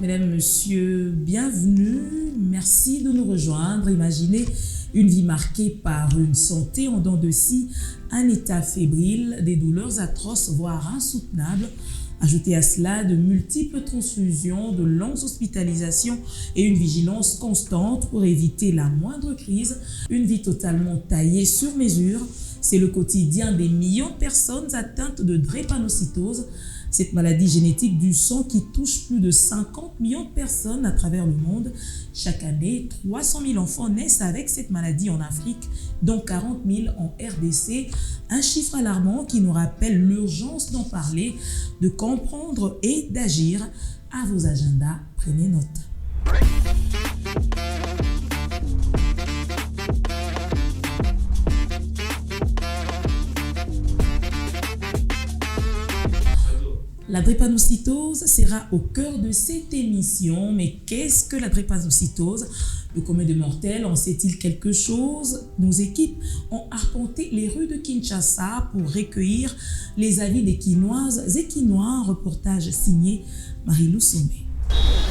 Mesdames, Messieurs, bienvenue. Merci de nous rejoindre. Imaginez une vie marquée par une santé en dents de scie, un état fébrile, des douleurs atroces, voire insoutenables. Ajoutez à cela de multiples transfusions, de longues hospitalisations et une vigilance constante pour éviter la moindre crise. Une vie totalement taillée sur mesure. C'est le quotidien des millions de personnes atteintes de drépanocytose. Cette maladie génétique du sang qui touche plus de 50 millions de personnes à travers le monde. Chaque année, 300 000 enfants naissent avec cette maladie en Afrique, dont 40 000 en RDC. Un chiffre alarmant qui nous rappelle l'urgence d'en parler, de comprendre et d'agir. À vos agendas, prenez note. La drépanocytose sera au cœur de cette émission. Mais qu'est-ce que la drépanocytose? Le commun des mortels en sait-il quelque chose? Nos équipes ont arpenté les rues de Kinshasa pour recueillir les avis des Kinoises et Kinois. Un reportage signé Marie-Lou Sommet.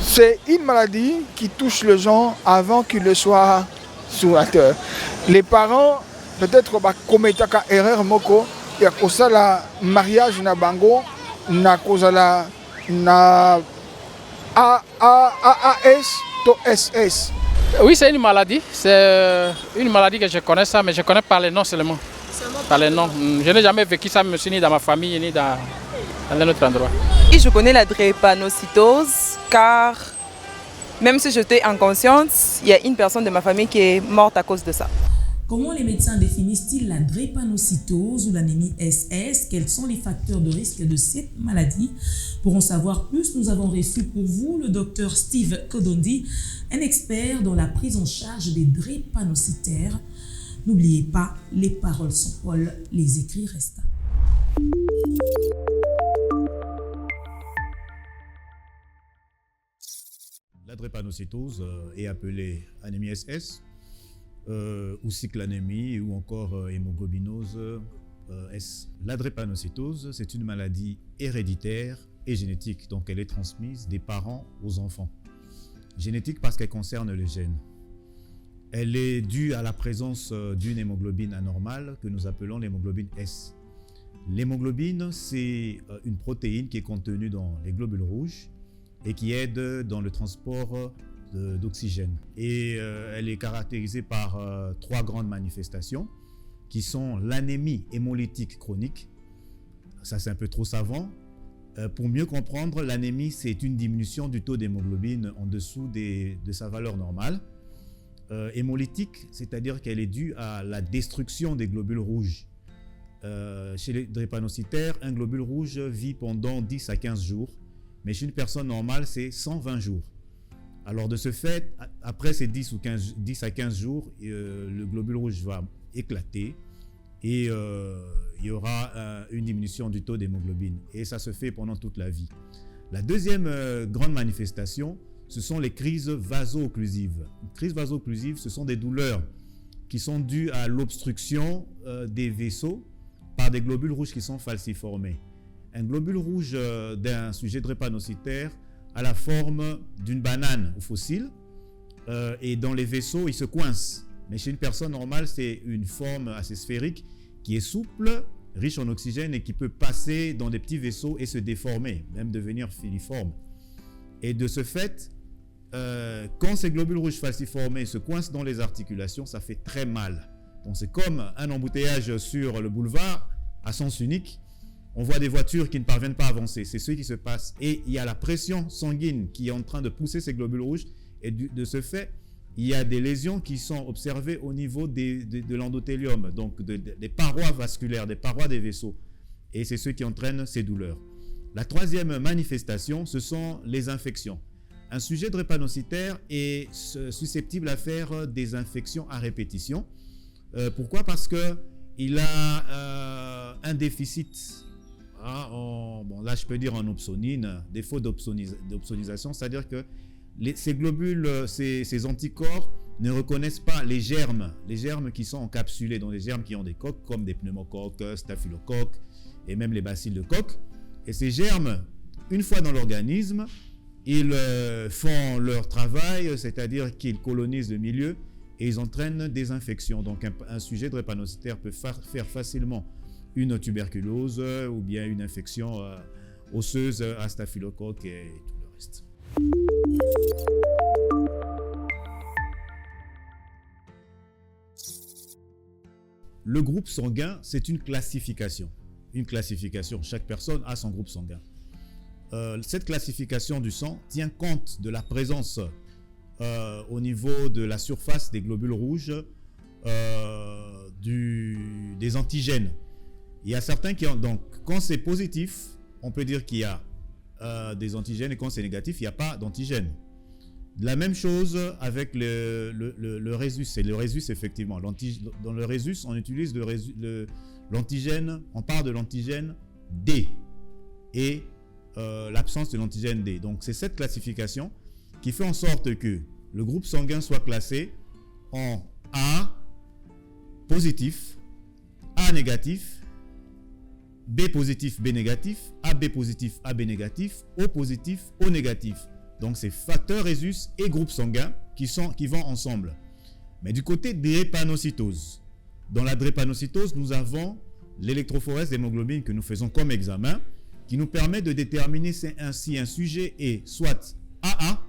C'est une maladie qui touche les gens avant qu'ils le soient sur la terre. Les parents, peut-être, commettent une erreur, et à cause de la mariage na bango, na kozala na AAS to SS. Oui, c'est une maladie. C'est une maladie que je connais ça, mais je connais pas les noms seulement. Par les noms. Je n'ai jamais vécu ça, monsieur, ni dans ma famille, ni dans un autre endroit. Et je connais la drépanocytose, car même si j'étais inconsciente, il y a une personne de ma famille qui est morte à cause de ça. Comment les médecins définissent-ils la drépanocytose ou l'anémie SS? Quels sont les facteurs de risque de cette maladie? Pour en savoir plus, nous avons reçu pour vous le docteur Steve Kodondi, un expert dans la prise en charge des drépanocytaires. N'oubliez pas, les paroles sont folles, les écrits restent. La drépanocytose est appelée anémie SS. Ou cyclanémie ou encore hémoglobinose S. La drépanocytose, c'est une maladie héréditaire et génétique, donc elle est transmise des parents aux enfants. Génétique parce qu'elle concerne les gènes. Elle est due à la présence d'une hémoglobine anormale que nous appelons l'hémoglobine S. L'hémoglobine, c'est une protéine qui est contenue dans les globules rouges et qui aide dans le transport d'oxygène. Et elle est caractérisée par trois grandes manifestations qui sont l'anémie hémolytique chronique. Ça, c'est un peu trop savant. Pour mieux comprendre, l'anémie, c'est une diminution du taux d'hémoglobine en dessous de sa valeur normale. Hémolytique, c'est-à-dire qu'elle est due à la destruction des globules rouges. Chez les drépanocytaires, un globule rouge vit pendant 10 à 15 jours, mais chez une personne normale, c'est 120 jours. Alors de ce fait, après ces 10 à 15 jours, le globule rouge va éclater et il y aura une diminution du taux d'hémoglobine. Et ça se fait pendant toute la vie. La deuxième grande manifestation, ce sont les crises vaso-occlusives. Une crise vaso-occlusive, ce sont des douleurs qui sont dues à l'obstruction des vaisseaux par des globules rouges qui sont falciformés. Un globule rouge d'un sujet drépanocytaire à la forme d'une banane ou fossile et dans les vaisseaux, il se coince. Mais chez une personne normale, c'est une forme assez sphérique qui est souple, riche en oxygène et qui peut passer dans des petits vaisseaux et se déformer, même devenir filiforme. Et de ce fait, quand ces globules rouges falciformés se coincent dans les articulations, ça fait très mal. Donc c'est comme un embouteillage sur le boulevard à sens unique. On voit des voitures qui ne parviennent pas à avancer. C'est ce qui se passe. Et il y a la pression sanguine qui est en train de pousser ces globules rouges. Et de ce fait, il y a des lésions qui sont observées au niveau de l'endothélium, donc des parois vasculaires, des parois des vaisseaux. Et c'est ce qui entraîne ces douleurs. La troisième manifestation, ce sont les infections. Un sujet drépanocytaire est susceptible à faire des infections à répétition. Pourquoi? Parce qu'il a un déficit. Là je peux dire en opsonine, défaut d'opsonisation, c'est-à-dire que ces globules, ces anticorps ne reconnaissent pas les germes qui sont encapsulés, dans les germes qui ont des coques comme des pneumocoques, staphylocoques et même les bacilles de coque. Et ces germes, une fois dans l'organisme, Ils font leur travail, c'est-à-dire qu'ils colonisent le milieu et ils entraînent des infections. Donc un sujet drépanocytaire peut faire facilement une tuberculose ou bien une infection osseuse à staphylocoque et tout le reste. Le groupe sanguin, c'est une classification. Une classification. Chaque personne a son groupe sanguin. Cette classification du sang tient compte de la présence au niveau de la surface des globules rouges des antigènes. Il y a certains qui ont, donc quand c'est positif, on peut dire qu'il y a des antigènes et quand c'est négatif, il n'y a pas d'antigènes. La même chose avec le rhésus, c'est le rhésus effectivement. Dans le rhésus, on utilise l'antigène, on parle de l'antigène D et l'absence de l'antigène D. Donc c'est cette classification qui fait en sorte que le groupe sanguin soit classé en A positif, A négatif, B positif, B négatif, AB positif, AB négatif, O positif, O négatif. Donc c'est facteur rhésus et groupe sanguin qui vont ensemble. Mais du côté drépanocytose, dans la drépanocytose, nous avons l'électrophorèse d'hémoglobine que nous faisons comme examen, qui nous permet de déterminer si ainsi un sujet est soit AA,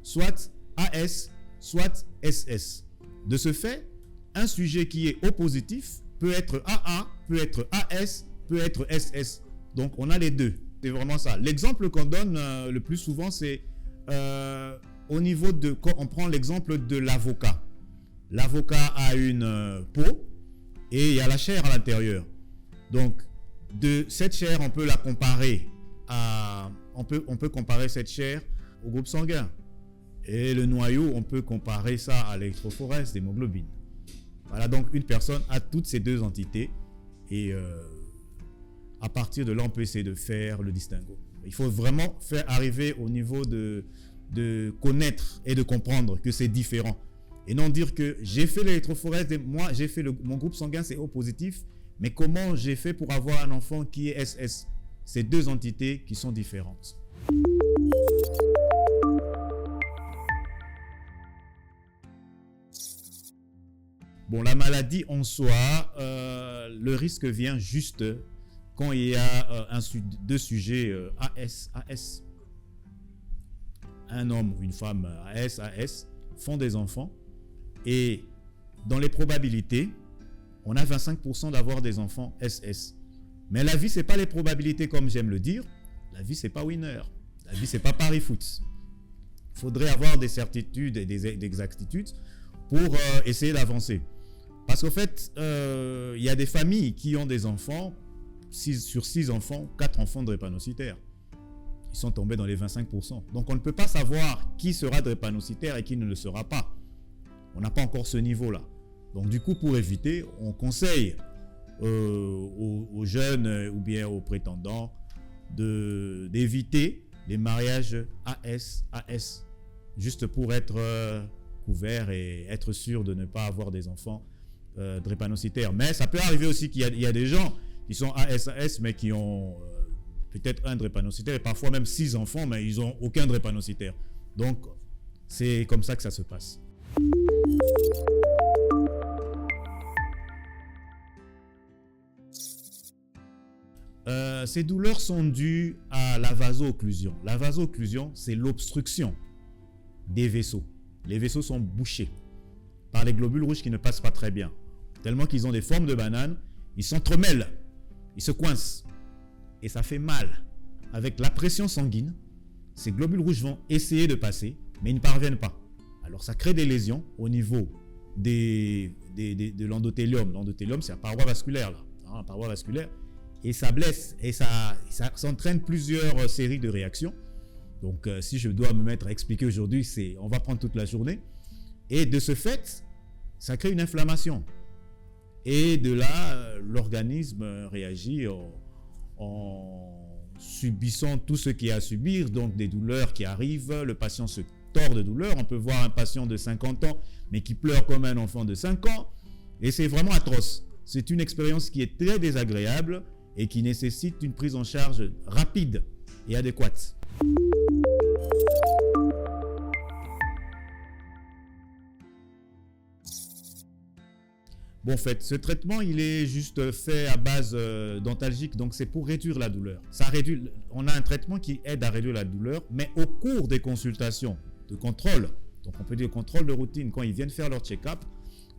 soit AS, soit SS. De ce fait, un sujet qui est O positif peut être AA, peut être AS, peut être SS. Donc on a les deux. C'est vraiment ça. L'exemple qu'on donne le plus souvent, c'est au niveau de, quand on prend l'exemple de l'avocat. L'avocat a une peau et il y a la chair à l'intérieur. Donc de cette chair, on peut la comparer on peut comparer cette chair au groupe sanguin. Et le noyau, on peut comparer ça à l'électrophorèse d'hémoglobine. Voilà, donc une personne a toutes ces deux entités et à partir de là, on peut essayer de faire le distinguo. Il faut vraiment faire arriver au niveau de connaître et de comprendre que c'est différent. Et non dire que j'ai fait l'électrophorèse, moi j'ai fait mon groupe sanguin c'est O positif, mais comment j'ai fait pour avoir un enfant qui est SS? C'est deux entités qui sont différentes. Bon, la maladie en soi, le risque vient juste quand il y a deux sujets AS. Un homme ou une femme AS font des enfants et dans les probabilités, on a 25% d'avoir des enfants SS. Mais la vie, ce n'est pas les probabilités comme j'aime le dire. La vie, ce n'est pas winner. La vie, ce n'est pas pari foot. Il faudrait avoir des certitudes et des exactitudes pour essayer d'avancer. Parce qu'en fait, il y a des familles qui ont des enfants, sur 6 enfants, 4 enfants drépanocytaires. Ils sont tombés dans les 25%. Donc on ne peut pas savoir qui sera drépanocytaire et qui ne le sera pas. On n'a pas encore ce niveau-là. Donc du coup, pour éviter, on conseille aux jeunes ou bien aux prétendants d'éviter les mariages AS, juste pour être couvert et être sûr de ne pas avoir des enfants drépanocytaires. Mais ça peut arriver aussi qu'il y a des gens qui sont AS, mais qui ont peut-être un drépanocytaire et parfois même 6 enfants, mais ils n'ont aucun drépanocytaire. Donc, c'est comme ça que ça se passe. Ces douleurs sont dues à la vaso-occlusion. La vaso-occlusion, c'est l'obstruction des vaisseaux. Les vaisseaux sont bouchés par les globules rouges qui ne passent pas très bien. Tellement qu'ils ont des formes de banane, ils s'entremêlent, ils se coincent. Et ça fait mal. Avec la pression sanguine, ces globules rouges vont essayer de passer, mais ils ne parviennent pas. Alors ça crée des lésions au niveau de l'endothélium. L'endothélium, c'est la paroi vasculaire, là. La paroi vasculaire. Et ça blesse et ça entraîne plusieurs séries de réactions. Donc, si je dois me mettre à expliquer aujourd'hui, on va prendre toute la journée. Et de ce fait, ça crée une inflammation. Et de là, l'organisme réagit en subissant tout ce qu'il y a à subir, donc des douleurs qui arrivent. Le patient se tord de douleur. On peut voir un patient de 50 ans, mais qui pleure comme un enfant de 5 ans. Et c'est vraiment atroce. C'est une expérience qui est très désagréable et qui nécessite une prise en charge rapide et adéquate. Bon, en fait, ce traitement, il est juste fait à base d'antalgique, donc c'est pour réduire la douleur. On a un traitement qui aide à réduire la douleur, mais au cours des consultations de contrôle, donc on peut dire contrôle de routine, quand ils viennent faire leur check-up,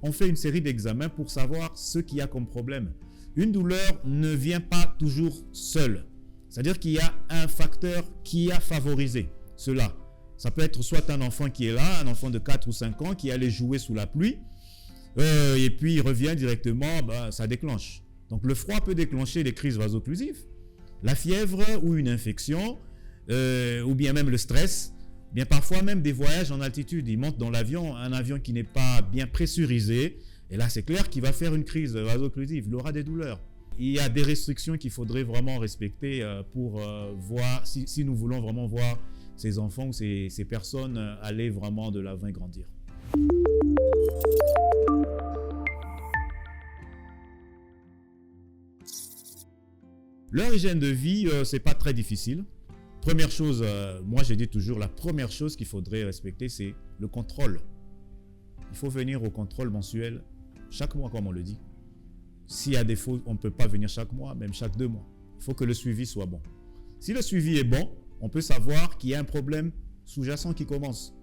on fait une série d'examens pour savoir ce qu'il y a comme problème. Une douleur ne vient pas toujours seule. C'est-à-dire qu'il y a un facteur qui a favorisé cela. Ça peut être soit un enfant qui est là, un enfant de 4 ou 5 ans qui allait jouer sous la pluie, et puis il revient directement, ça déclenche. Donc le froid peut déclencher des crises vasoclusives, la fièvre ou une infection, ou bien même le stress, bien parfois même des voyages en altitude. Il monte dans l'avion, un avion qui n'est pas bien pressurisé, et là c'est clair qu'il va faire une crise vasoclusive, il aura des douleurs. Il y a des restrictions qu'il faudrait vraiment respecter pour voir, si nous voulons vraiment voir ces enfants ou ces personnes aller vraiment de l'avant et grandir. Leur hygiène de vie, c'est pas très difficile. Première chose, moi je dis toujours, la première chose qu'il faudrait respecter, c'est le contrôle. Il faut venir au contrôle mensuel chaque mois, comme on le dit. S'il y a des défaut, on ne peut pas venir chaque mois, même chaque 2 mois. Il faut que le suivi soit bon. Si le suivi est bon, on peut savoir qu'il y a un problème sous-jacent qui commence.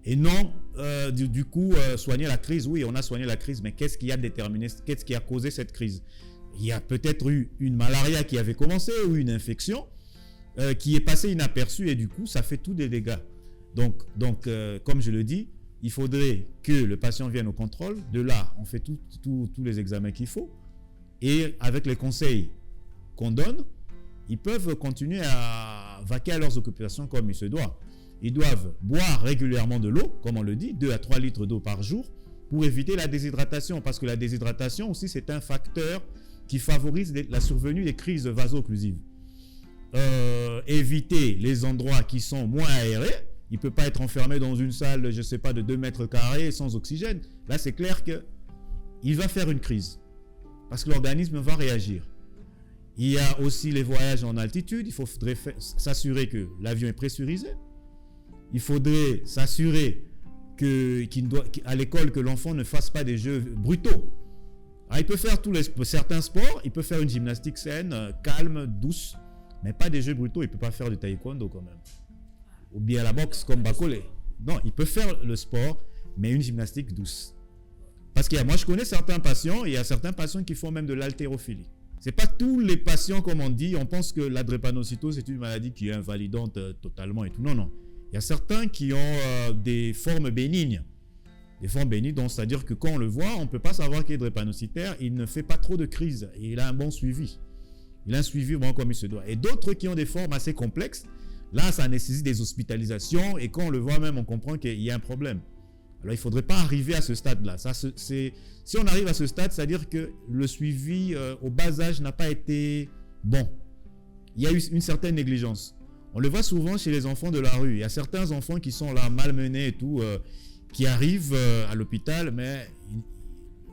Et non, du coup, soigner la crise. Oui, on a soigné la crise, mais qu'est-ce qui a déterminé, qu'est-ce qui a causé cette crise? Il y a peut-être eu une malaria qui avait commencé ou une infection qui est passée inaperçue et du coup, ça fait tous des dégâts. Donc comme je le dis, il faudrait que le patient vienne au contrôle. De là, on fait tous les examens qu'il faut. Et avec les conseils qu'on donne, ils peuvent continuer à vaquer à leurs occupations comme il se doit. Ils doivent boire régulièrement de l'eau, comme on le dit, 2 à 3 litres d'eau par jour, pour éviter la déshydratation. Parce que la déshydratation aussi, c'est un facteur qui favorise la survenue des crises vaso-occlusives. Éviter les endroits qui sont moins aérés. Il ne peut pas être enfermé dans une salle, je ne sais pas, de 2 mètres carrés sans oxygène. Là, c'est clair qu'il va faire une crise. Parce que l'organisme va réagir. Il y a aussi les voyages en altitude. Il faudrait s'assurer que l'avion est pressurisé. Il faudrait s'assurer qu'à l'école, que l'enfant ne fasse pas des jeux brutaux. Alors, il peut faire certains sports. Il peut faire une gymnastique saine, calme, douce. Mais pas des jeux brutaux. Il ne peut pas faire du taekwondo quand même. Ou bien la boxe comme Bakole. Non, il peut faire le sport, mais une gymnastique douce. Parce que moi, je connais certains patients, et il y a certains patients qui font même de l'haltérophilie. Ce n'est pas tous les patients, comme on dit, on pense que la drépanocytose est une maladie qui est invalidante totalement et tout. Non, non. Il y a certains qui ont des formes bénignes. Des formes bénignes, donc c'est-à-dire que quand on le voit, on ne peut pas savoir qu'il est drépanocytaire, il ne fait pas trop de crises, et il a un bon suivi. Il a un suivi bon comme il se doit. Et d'autres qui ont des formes assez complexes, là, ça nécessite des hospitalisations, et quand on le voit même, on comprend qu'il y a un problème. Alors, il ne faudrait pas arriver à ce stade-là. Si on arrive à ce stade, c'est-à-dire que le suivi au bas âge n'a pas été bon. Il y a eu une certaine négligence. On le voit souvent chez les enfants de la rue. Il y a certains enfants qui sont là, malmenés et tout, qui arrivent à l'hôpital, mais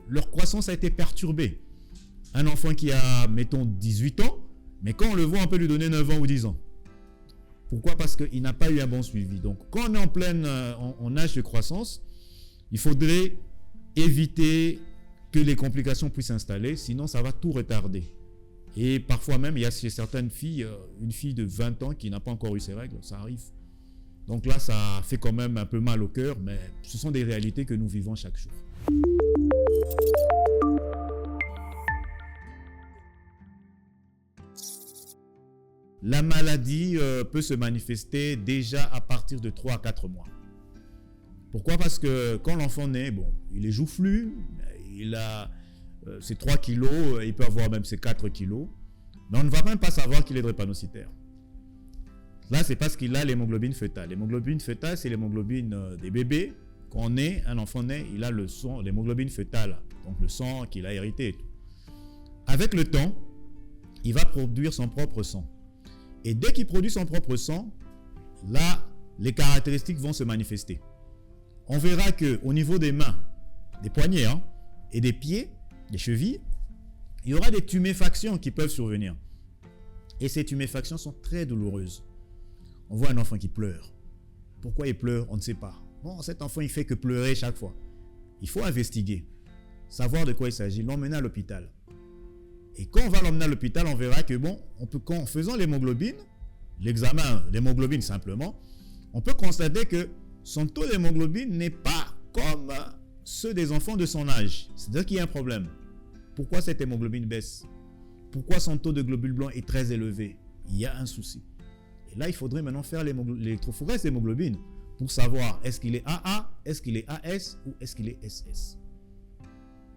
leur croissance a été perturbée. Un enfant qui a, mettons, 18 ans, mais quand on le voit, on peut lui donner 9 ans ou 10 ans. Pourquoi? Parce qu'il n'a pas eu un bon suivi. Donc, quand on est en âge de croissance, il faudrait éviter que les complications puissent s'installer, sinon ça va tout retarder. Et parfois même, il y a chez certaines filles, une fille de 20 ans qui n'a pas encore eu ses règles, ça arrive. Donc là, ça fait quand même un peu mal au cœur, mais ce sont des réalités que nous vivons chaque jour. La maladie peut se manifester déjà à partir de 3 à 4 mois. Pourquoi? Parce que quand l'enfant naît, bon, il est joufflu, il a ses 3 kilos, il peut avoir même ses 4 kilos, mais on ne va même pas savoir qu'il est drépanocytaire. Là, c'est parce qu'il a l'hémoglobine fœtale. L'hémoglobine fœtale, c'est l'hémoglobine des bébés. Quand un enfant naît, il a l'hémoglobine fœtale, donc le sang qu'il a hérité et tout. Avec le temps, il va produire son propre sang. Et dès qu'il produit son propre sang, là, les caractéristiques vont se manifester. On verra qu'au niveau des mains, des poignets et des pieds, des chevilles, il y aura des tuméfactions qui peuvent survenir. Et ces tuméfactions sont très douloureuses. On voit un enfant qui pleure. Pourquoi il pleure? On ne sait pas. Bon, cet enfant, il fait que pleurer chaque fois. Il faut investiguer. savoir de quoi il s'agit, l'emmener à l'hôpital. Et quand on va l'emmener à l'hôpital, on verra que bon, en faisant l'hémoglobine, l'examen d'hémoglobine simplement, on peut constater que son taux d'hémoglobine n'est pas comme ceux des enfants de son âge. C'est-à-dire qu'il y a un problème. Pourquoi cette hémoglobine baisse? Pourquoi son taux de globules blancs est très élevé? Il y a un souci. Et là, il faudrait maintenant faire l'électrophorèse d'hémoglobine pour savoir est-ce qu'il est AA, est-ce qu'il est AS ou est-ce qu'il est SS.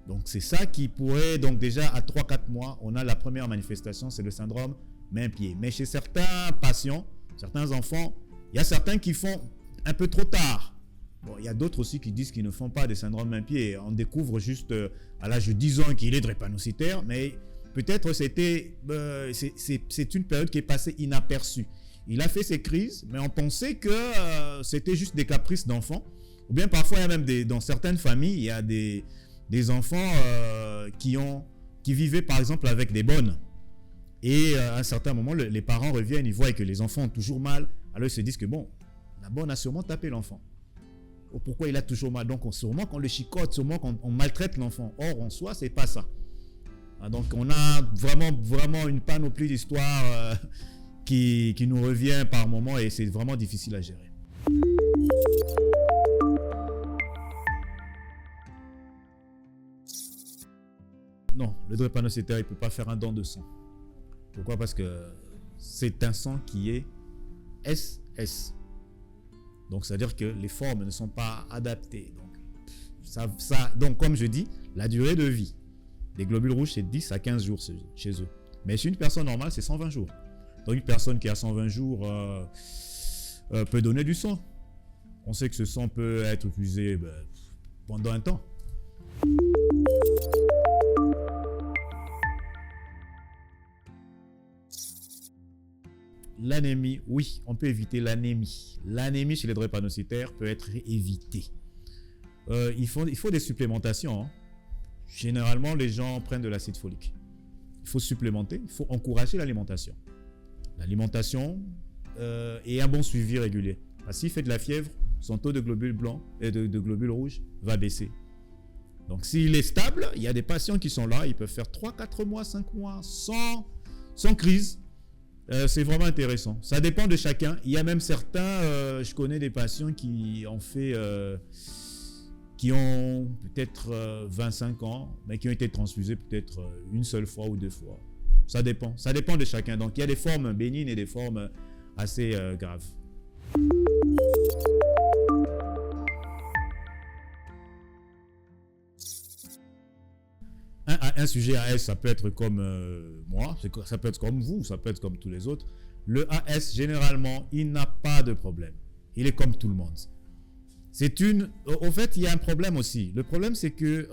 Donc c'est ça qui pourrait, donc déjà à 3-4 mois, on a la première manifestation, c'est le syndrome main-pied. Mais chez certains patients, certains enfants, il y a certains qui font un peu trop tard. Bon, il y a d'autres aussi qui disent qu'ils ne font pas de syndrome main-pied. On découvre juste à l'âge de 10 ans qu'il est drépanocytaire, mais peut-être c'est une période qui est passée inaperçue. Il a fait ses crises, mais on pensait que c'était juste des caprices d'enfants. Ou bien parfois, il y a même dans certaines familles, il y a des enfants qui vivaient par exemple avec des bonnes. Et à un certain moment, les parents reviennent, ils voient que les enfants ont toujours mal. Alors ils se disent que bon, la bonne a sûrement tapé l'enfant. Pourquoi il a toujours mal? Donc sûrement qu'on le chicote, sûrement qu'on maltraite l'enfant. Or, en soi, c'est pas ça. Donc on a vraiment une panoplie d'histoires qui nous revient par moment et c'est vraiment difficile à gérer. Non, le drépanocytaire, il ne peut pas faire un don de sang. Pourquoi? Parce que c'est un sang qui est SS. Donc, c'est-à-dire que les formes ne sont pas adaptées. Donc, comme je dis, la durée de vie des globules rouges, c'est 10 à 15 jours chez eux. Mais chez une personne normale, c'est 120 jours. Donc, une personne qui a 120 jours peut donner du sang. On sait que ce sang peut être utilisé pendant un temps. L'anémie, oui, on peut éviter l'anémie. L'anémie chez les drépanocytaires peut être évitée. Il faut des supplémentations. Hein. Généralement, les gens prennent de l'acide folique. Il faut supplémenter, il faut encourager l'alimentation. L'alimentation et un bon suivi régulier. S'il fait de la fièvre, son taux de globules blancs et de globules rouges va baisser. Donc, s'il est stable, il y a des patients qui sont là, ils peuvent faire 3, 4 mois, 5 mois sans crise. C'est vraiment intéressant. Ça dépend de chacun. Il y a même certains, je connais des patients qui ont peut-être 25 ans, mais qui ont été transfusés peut-être une seule fois ou 2 fois. Ça dépend. Ça dépend de chacun. Donc, il y a des formes bénignes et des formes assez graves. Un sujet AS, ça peut être comme moi, ça peut être comme vous, ça peut être comme tous les autres. Le AS, généralement, il n'a pas de problème. Il est comme tout le monde. Au fait, il y a un problème aussi. Le problème, c'est que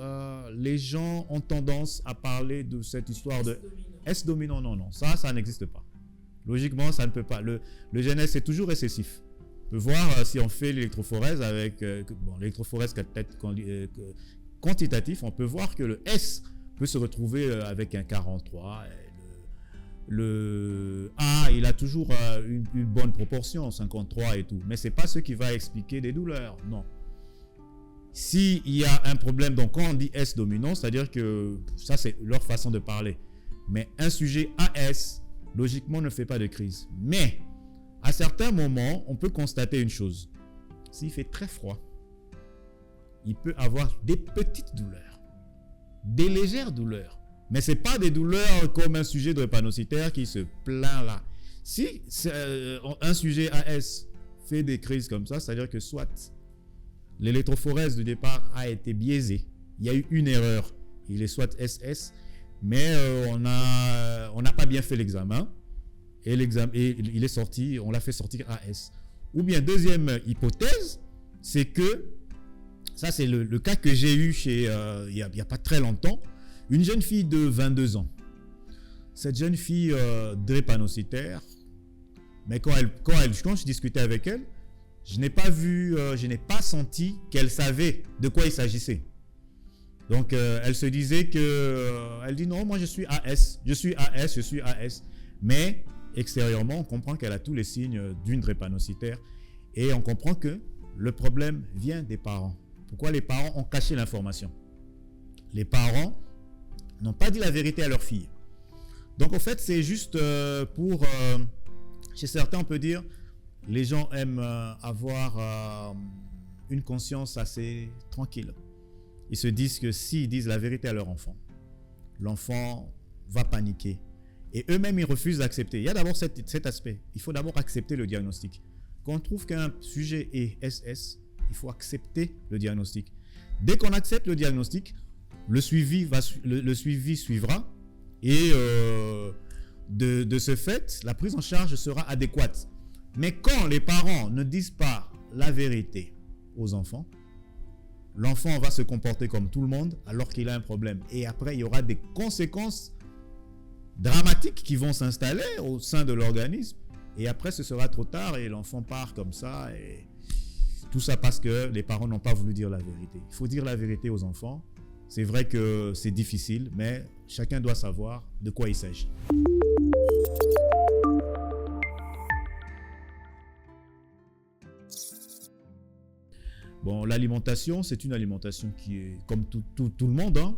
les gens ont tendance à parler de cette histoire de S dominant. Non, ça n'existe pas. Logiquement, ça ne peut pas. Le GNS est toujours récessif. On peut voir si on fait l'électrophorèse avec l'électrophorèse quantitatif, on peut voir que le S peut se retrouver avec un 43. Le A, il a toujours une bonne proportion, 53 et tout. Mais ce n'est pas ce qui va expliquer des douleurs, non. S'il y a un problème, donc quand on dit S dominant, c'est-à-dire que ça, c'est leur façon de parler. Mais un sujet AS, logiquement, ne fait pas de crise. Mais, à certains moments, on peut constater une chose. S'il fait très froid, il peut avoir des petites douleurs, des légères douleurs. Mais ce n'est pas des douleurs comme un sujet drépanocytaire qui se plaint là. Si un sujet AS fait des crises comme ça, c'est-à-dire que soit l'électrophorèse de départ a été biaisée, il y a eu une erreur, il est soit SS, mais on n'a pas bien fait l'examen et il est sorti, on l'a fait sortir AS. Ou bien deuxième hypothèse, c'est que ça c'est le cas que j'ai eu il y a pas très longtemps. Une jeune fille de 22 ans. Cette jeune fille drépanocytaire, mais quand je discutais avec elle, je n'ai pas senti qu'elle savait de quoi il s'agissait. Donc elle se disait elle dit non, moi je suis AS. Mais extérieurement, on comprend qu'elle a tous les signes d'une drépanocytaire et on comprend que le problème vient des parents. Pourquoi les parents ont caché l'information? les parents n'ont pas dit la vérité à leur fille. Donc en fait, c'est juste chez certains, on peut dire, les gens aiment avoir une conscience assez tranquille. Ils se disent que s'ils disent la vérité à leur enfant, l'enfant va paniquer. Et eux-mêmes, ils refusent d'accepter. Il y a d'abord cet aspect. Il faut d'abord accepter le diagnostic. Quand on trouve qu'un sujet est SS, il faut accepter le diagnostic. Dès qu'on accepte le diagnostic, le suivi suivra. Et de ce fait, la prise en charge sera adéquate. Mais quand les parents ne disent pas la vérité aux enfants, l'enfant va se comporter comme tout le monde alors qu'il a un problème. Et après, il y aura des conséquences dramatiques qui vont s'installer au sein de l'organisme. Et après, ce sera trop tard et l'enfant part comme ça. Et tout ça parce que les parents n'ont pas voulu dire la vérité. Il faut dire la vérité aux enfants. C'est vrai que c'est difficile, mais chacun doit savoir de quoi il s'agit. Bon, l'alimentation, c'est une alimentation qui est comme tout le monde, hein,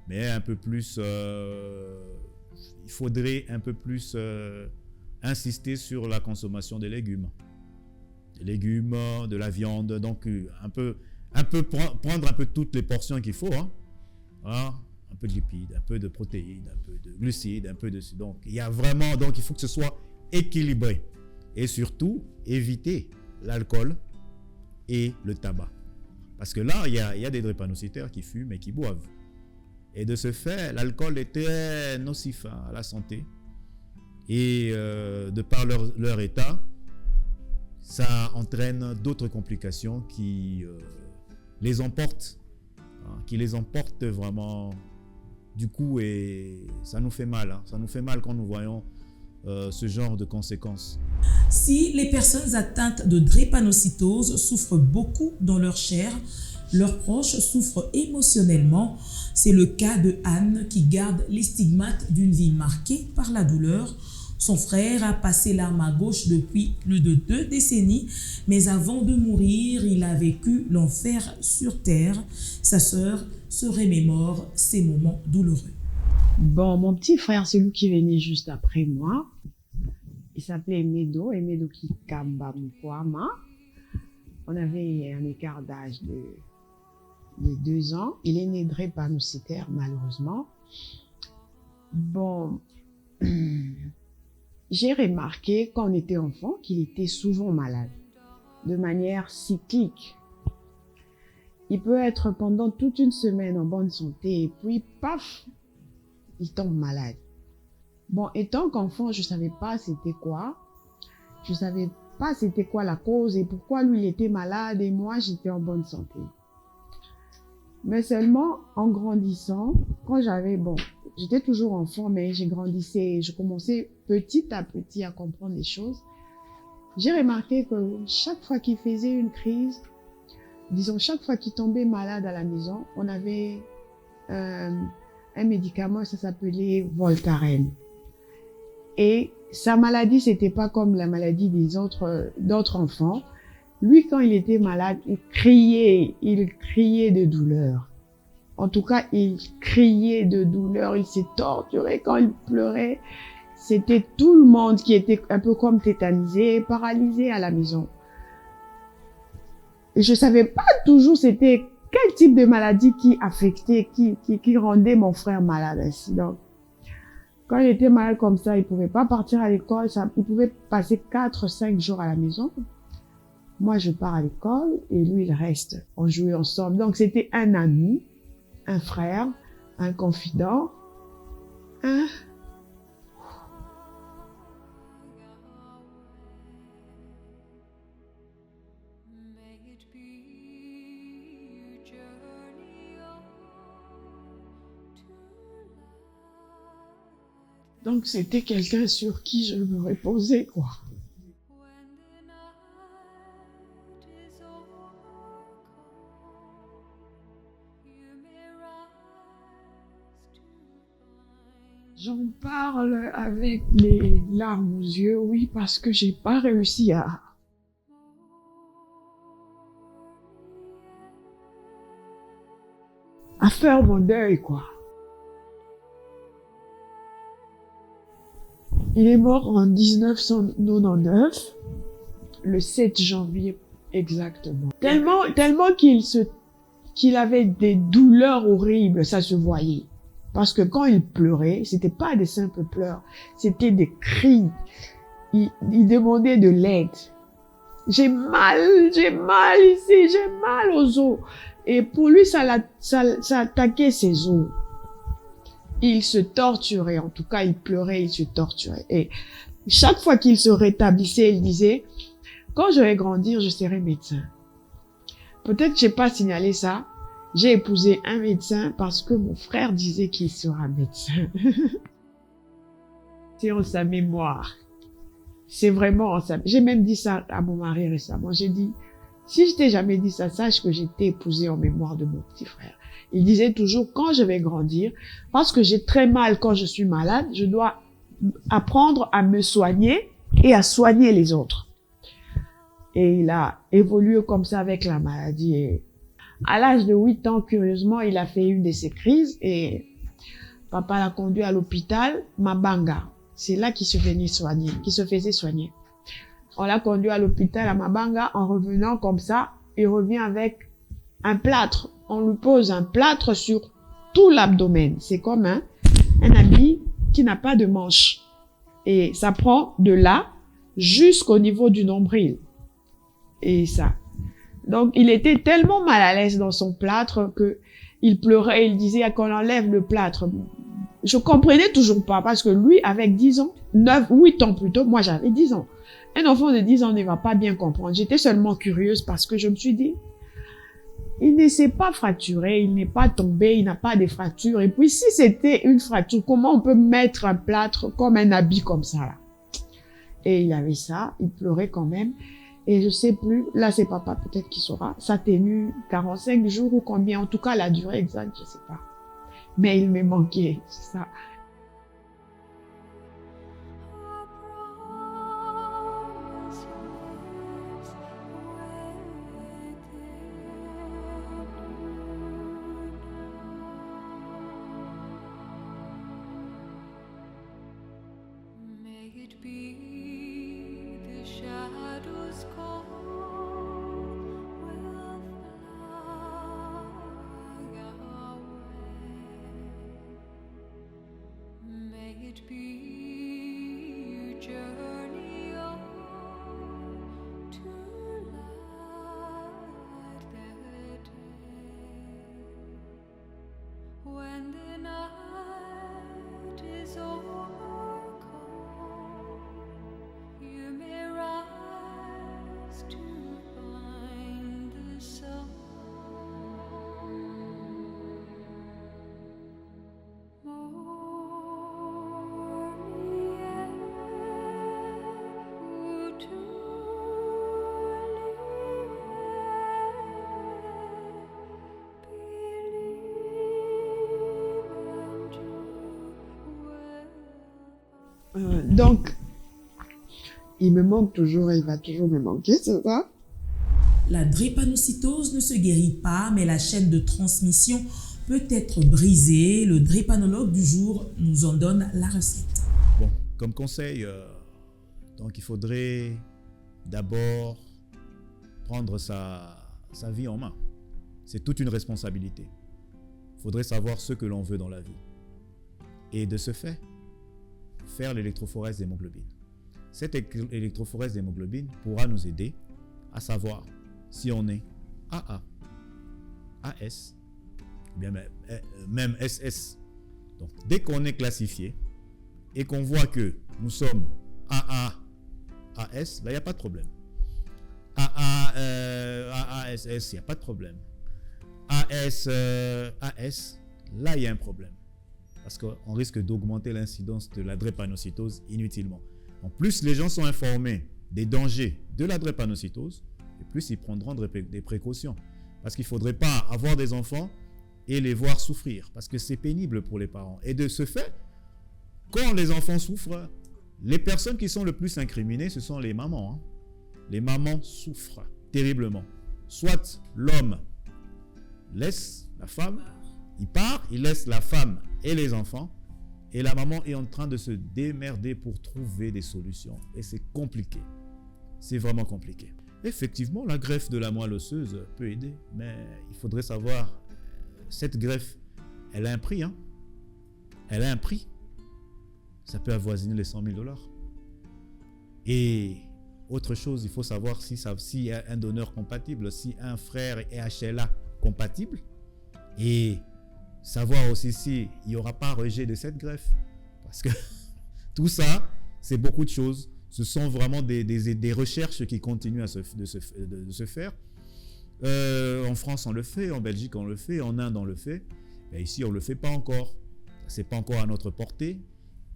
mais un peu plus, il faudrait un peu plus insister sur la consommation des légumes. Des légumes, de la viande, donc prendre un peu toutes les portions qu'il faut, hein. Hein, un peu de lipides, un peu de protéines, un peu de glucides, un peu de... Donc, il faut que ce soit équilibré. Et surtout, éviter l'alcool et le tabac. Parce que là, il y a des drépanocytaires qui fument et qui boivent. Et de ce fait, l'alcool est très nocif à la santé. Et de par leur état, ça entraîne d'autres complications qui les emportent vraiment du coup, et ça nous fait mal. Ça nous fait mal quand nous voyons ce genre de conséquences. Si les personnes atteintes de drépanocytose souffrent beaucoup dans leur chair, leurs proches souffrent émotionnellement. C'est le cas de Anne qui garde les stigmates d'une vie marquée par la douleur. Son frère a passé l'arme à gauche depuis plus de 2 décennies, mais avant de mourir, il a vécu l'enfer sur terre. Sa sœur se remémore ces moments douloureux. Bon, mon petit frère, celui qui venait juste après moi, il s'appelait Emedo Kikamba Mkwama. On avait un écart d'âge de 2 ans. Il est né drépanocytaire, malheureusement. Bon, j'ai remarqué quand on était enfant qu'il était souvent malade, de manière cyclique. Il peut être pendant toute une semaine en bonne santé et puis, paf, il tombe malade. Bon, étant qu'enfant, je savais pas c'était quoi. Je savais pas c'était quoi la cause et pourquoi lui il était malade et moi j'étais en bonne santé. Mais seulement en grandissant, quand j'étais toujours enfant, mais j'ai grandissé, je commençais petit à petit à comprendre les choses. J'ai remarqué que chaque fois qu'il faisait une crise, disons chaque fois qu'il tombait malade à la maison, on avait un médicament, ça s'appelait Voltaren. Et sa maladie, c'était pas comme la maladie d'autres enfants. Lui, quand il était malade, il criait de douleur. En tout cas, il criait de douleur, il s'est torturé quand il pleurait. C'était tout le monde qui était un peu comme tétanisé, paralysé à la maison. Et je savais pas toujours c'était quel type de maladie qui affectait, qui rendait mon frère malade ainsi. Donc, quand il était malade comme ça, il pouvait pas partir à l'école, il pouvait passer 4-5 jours à la maison. Moi, je pars à l'école et lui, il reste. On jouait ensemble. Donc, c'était un ami, un frère, un confident, Donc, c'était quelqu'un sur qui je me reposais, quoi. J'en parle avec les larmes aux yeux, oui, parce que j'ai pas réussi à à faire mon deuil, quoi. Il est mort en 1999, le 7 janvier exactement. Tellement qu'il avait des douleurs horribles, ça se voyait. Parce que quand il pleurait, c'était pas des simples pleurs, c'était des cris. Il demandait de l'aide. J'ai mal ici, j'ai mal aux os. Et pour lui, ça attaquait ses os. Il se torturait, en tout cas, il pleurait, il se torturait. Et chaque fois qu'il se rétablissait, il disait, quand je vais grandir, je serai médecin. Peut-être que j'ai pas signalé ça. J'ai épousé un médecin parce que mon frère disait qu'il sera médecin. C'est en sa mémoire. C'est vraiment en sa... J'ai même dit ça à mon mari récemment. J'ai dit, si je t'ai jamais dit ça, sache que j'ai été épousée en mémoire de mon petit frère. Il disait toujours, quand je vais grandir, parce que j'ai très mal quand je suis malade, je dois apprendre à me soigner et à soigner les autres. Et il a évolué comme ça avec la maladie. Et à l'âge de 8 ans, curieusement, il a fait une de ses crises et papa l'a conduit à l'hôpital Mabanga. C'est là qu'il se faisait soigner. On l'a conduit à l'hôpital à Mabanga. En revenant comme ça, il revient avec un plâtre. On lui pose un plâtre sur tout l'abdomen. C'est comme un habit qui n'a pas de manche. Et ça prend de là jusqu'au niveau du nombril. Et ça. Donc, il était tellement mal à l'aise dans son plâtre que il pleurait. Il disait qu'on enlève le plâtre. Je comprenais toujours pas parce que lui, avec 10 ans, 8 ans plutôt, moi j'avais 10 ans. Un enfant de 10 ans ne va pas bien comprendre. J'étais seulement curieuse parce que je me suis dit, il ne s'est pas fracturé, il n'est pas tombé, il n'a pas de fracture. Et puis si c'était une fracture, comment on peut mettre un plâtre comme un habit comme ça là? Et il avait ça, il pleurait quand même. Et je sais plus, là c'est papa peut-être qui saura, ça a tenu 45 jours ou combien, en tout cas la durée exacte, je sais pas. Mais il me manquait, c'est ça. Donc, il me manque toujours et il va toujours me manquer, c'est ça? La drépanocytose ne se guérit pas, mais la chaîne de transmission peut être brisée. Le drépanologue du jour nous en donne la recette. Bon, comme conseil, donc il faudrait d'abord prendre sa vie en main. C'est toute une responsabilité. Il faudrait savoir ce que l'on veut dans la vie. Et de ce fait, faire l'électrophorèse d'hémoglobine. Cette électrophorèse d'hémoglobine pourra nous aider à savoir si on est AA, AS, ou bien même SS. Donc, dès qu'on est classifié et qu'on voit que nous sommes AA, AS, là, il n'y a pas de problème. AASS, il n'y a pas de problème. AS, là, il y a un problème. Parce qu'on risque d'augmenter l'incidence de la drépanocytose inutilement. En plus, les gens sont informés des dangers de la drépanocytose, et plus ils prendront des précautions. Parce qu'il ne faudrait pas avoir des enfants et les voir souffrir, parce que c'est pénible pour les parents. Et de ce fait, quand les enfants souffrent, les personnes qui sont le plus incriminées, ce sont les mamans. Les mamans souffrent terriblement. Soit l'homme laisse la femme Il part, il laisse la femme et les enfants, et la maman est en train de se démerder pour trouver des solutions. Et c'est compliqué. C'est vraiment compliqué. Effectivement, la greffe de la moelle osseuse peut aider, mais il faudrait savoir, cette greffe, elle a un prix. Hein? Elle a un prix. Ça peut avoisiner les 100 000 $. Et autre chose, il faut savoir s'il y a un donneur compatible, si un frère est HLA compatible, et savoir aussi s'il n'y aura pas rejet de cette greffe. Parce que tout ça, c'est beaucoup de choses. Ce sont vraiment des recherches qui continuent de se faire. En France, on le fait. En Belgique, on le fait. En Inde, on le fait. Mais ici, on ne le fait pas encore. Ce n'est pas encore à notre portée.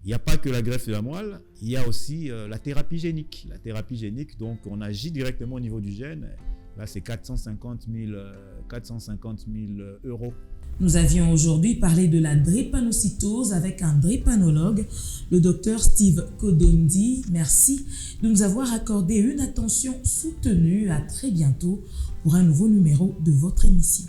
Il n'y a pas que la greffe de la moelle. Il y a aussi la thérapie génique. La thérapie génique, donc, on agit directement au niveau du gène. Là, c'est 450 000 €. Nous avions aujourd'hui parlé de la drépanocytose avec un drépanologue, le docteur Steve Kodondi. Merci de nous avoir accordé une attention soutenue. À très bientôt pour un nouveau numéro de votre émission.